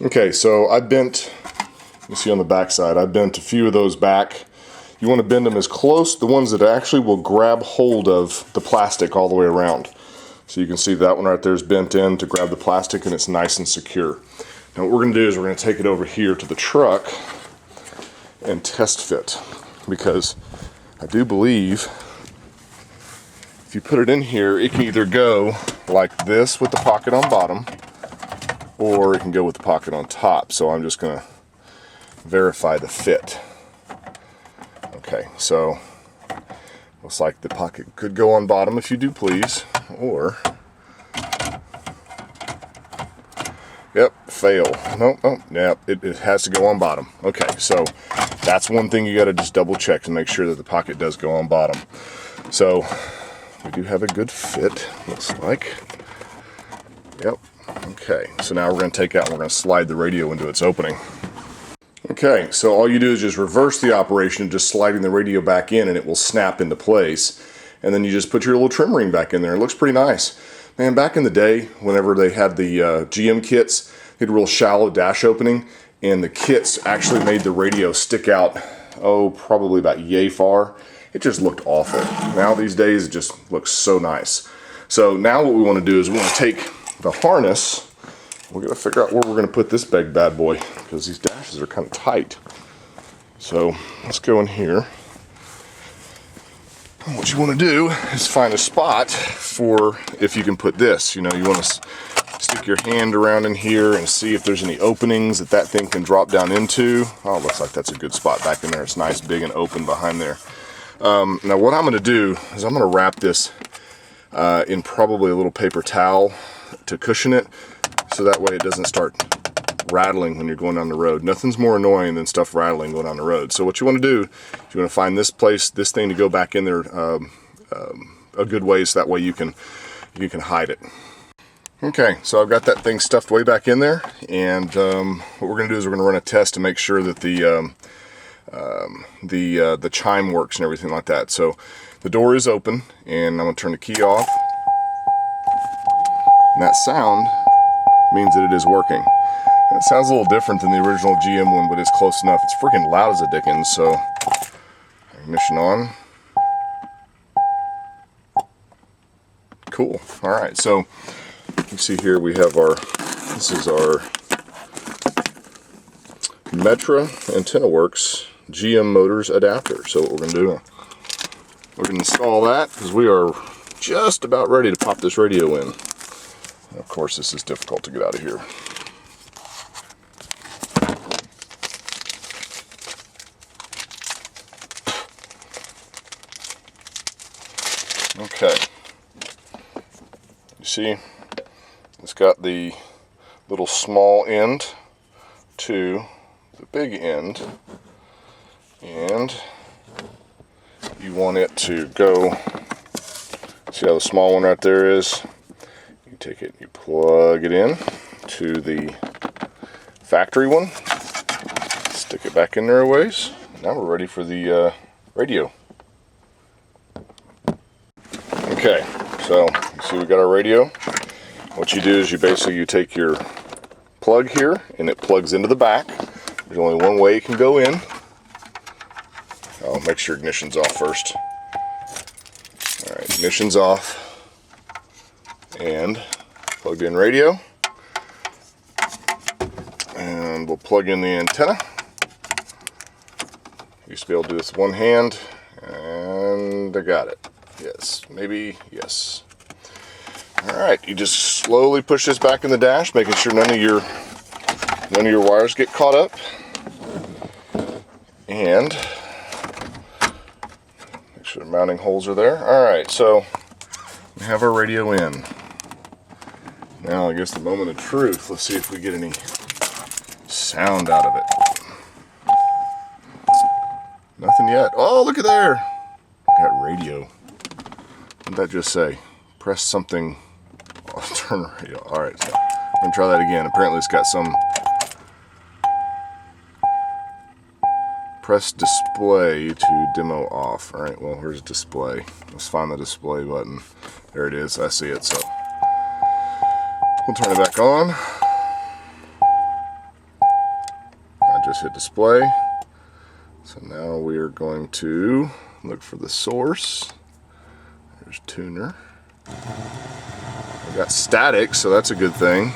Okay, so I bent, you see on the back side, I bent a few of those back. You want to bend them as close, the ones that actually will grab hold of the plastic all the way around. So you can see that one right there is bent in to grab the plastic, and it's nice and secure. Now what we're going to do is we're going to take it over here to the truck and test fit, because I do believe if you put it in here, it can either go like this with the pocket on bottom, or it can go with the pocket on top. So I'm just going to verify the fit. Okay, so looks like the pocket could go on bottom if you do please, or yep, fail. Nope, yep, it has to go on bottom. Okay, so that's one thing you got to just double check to make sure that the pocket does go on bottom. So we do have a good fit, looks like. Yep. Okay, so now we're going to take out and we're going to slide the radio into its opening. Okay, so all you do is just reverse the operation of just sliding the radio back in, and it will snap into place. And then you just put your little trim ring back in there. It looks pretty nice. Man, back in the day, whenever they had the GM kits, they had a real shallow dash opening, and the kits actually made the radio stick out, oh, probably about yay far. It just looked awful. Now these days, it just looks so nice. So now what we want to do is we want to take the harness. We're going to figure out where we're going to put this big bad boy, because these dashes are kind of tight. So let's go in here. What you want to do is find a spot for, if you can put this, you know, you want to stick your hand around in here and see if there's any openings that thing can drop down into. Oh, it looks like that's a good spot back in there. It's nice, big and open behind there. Now what I'm going to do is I'm going to wrap this in probably a little paper towel to cushion it, so that way it doesn't start rattling when you're going down the road. Nothing's more annoying than stuff rattling going down the road. So what you want to do is you want to find this thing to go back in there a good way, so that way you can hide it. Okay, so I've got that thing stuffed way back in there, and what we're going to do is we're going to run a test to make sure that the chime works and everything like that. So the door is open, and I'm going to turn the key off, and that sound means that it is working. And it sounds a little different than the original GM one, but it's close enough. It's freaking loud as a dickens. So ignition on. Cool. All right, so you see here we have this is our Metra Antenna Works GM Motors adapter. So what we're going to do, we're going to install that, because we are just about ready to pop this radio in. And of course, this is difficult to get out of here. Okay, you see, it's got the little small end to the big end, and you want it to go, see how the small one right there is? You take it, you plug it in to the factory one, stick it back in there a ways. Now we're ready for the radio. Okay, so you see we got our radio. What you do is you take your plug here, and it plugs into the back. There's only one way it can go in. I'll make sure ignition's off first. Alright, ignition's off. And plugged in radio. And we'll plug in the antenna. Used to be able to do this with one hand, and I got it. Yes, maybe, yes. Alright, you just slowly push this back in the dash, making sure none of your wires get caught up. And make sure the mounting holes are there. Alright, so we have our radio in. Now I guess the moment of truth. Let's see if we get any sound out of it. Nothing yet. Oh, look at there! Got radio. What did that just say? Press something. Oh, turn radio. Alright, so I'm going to try that again. Apparently it's got some. Press display to demo off. Alright, well, here's display. Let's find the display button. There it is. I see it. So we'll turn it back on. just hit display. So now we are going to look for the source. There's tuner. We got static, so that's a good thing.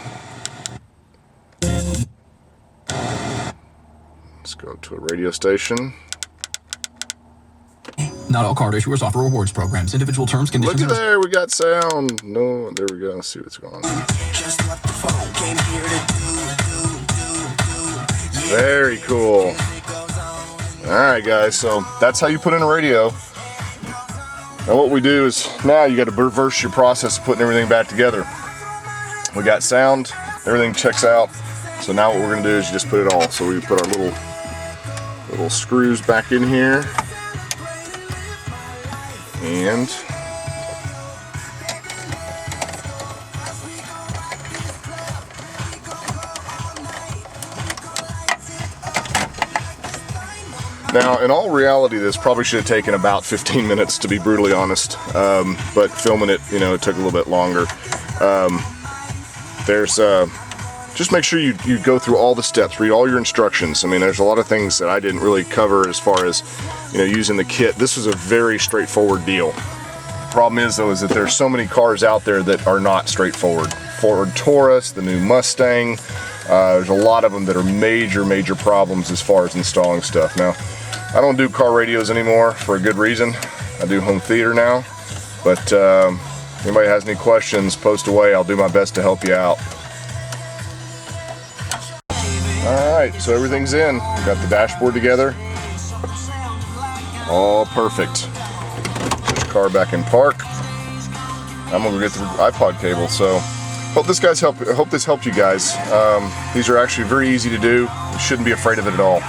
Let's go to a radio station. Not all card issuers offer rewards programs. Individual terms, conditions. Look at there, we got sound. No, there we go. Let's see what's going on. Very cool. Alright guys, so that's how you put in a radio. Now what we do is, now you got to reverse your process of putting everything back together. We got sound, everything checks out. So now what we're going to do is just put it all. So we put our little screws back in here. And now, in all reality, this probably should have taken about 15 minutes, to be brutally honest. But filming it, you know, it took a little bit longer. Just make sure you go through all the steps, read all your instructions. I mean, there's a lot of things that I didn't really cover as far as, you know, using the kit. This was a very straightforward deal. Problem is, though, is that there's so many cars out there that are not straightforward. Ford Taurus, the new Mustang, there's a lot of them that are major problems as far as installing stuff. Now, I don't do car radios anymore for a good reason. I do home theater now. But if anybody has any questions, post away. I'll do my best to help you out. Alright, so everything's in. We got the dashboard together. All perfect. Put your car back in park. I'm gonna get the iPod cable, so hope this helped you guys. These are actually very easy to do. You shouldn't be afraid of it at all.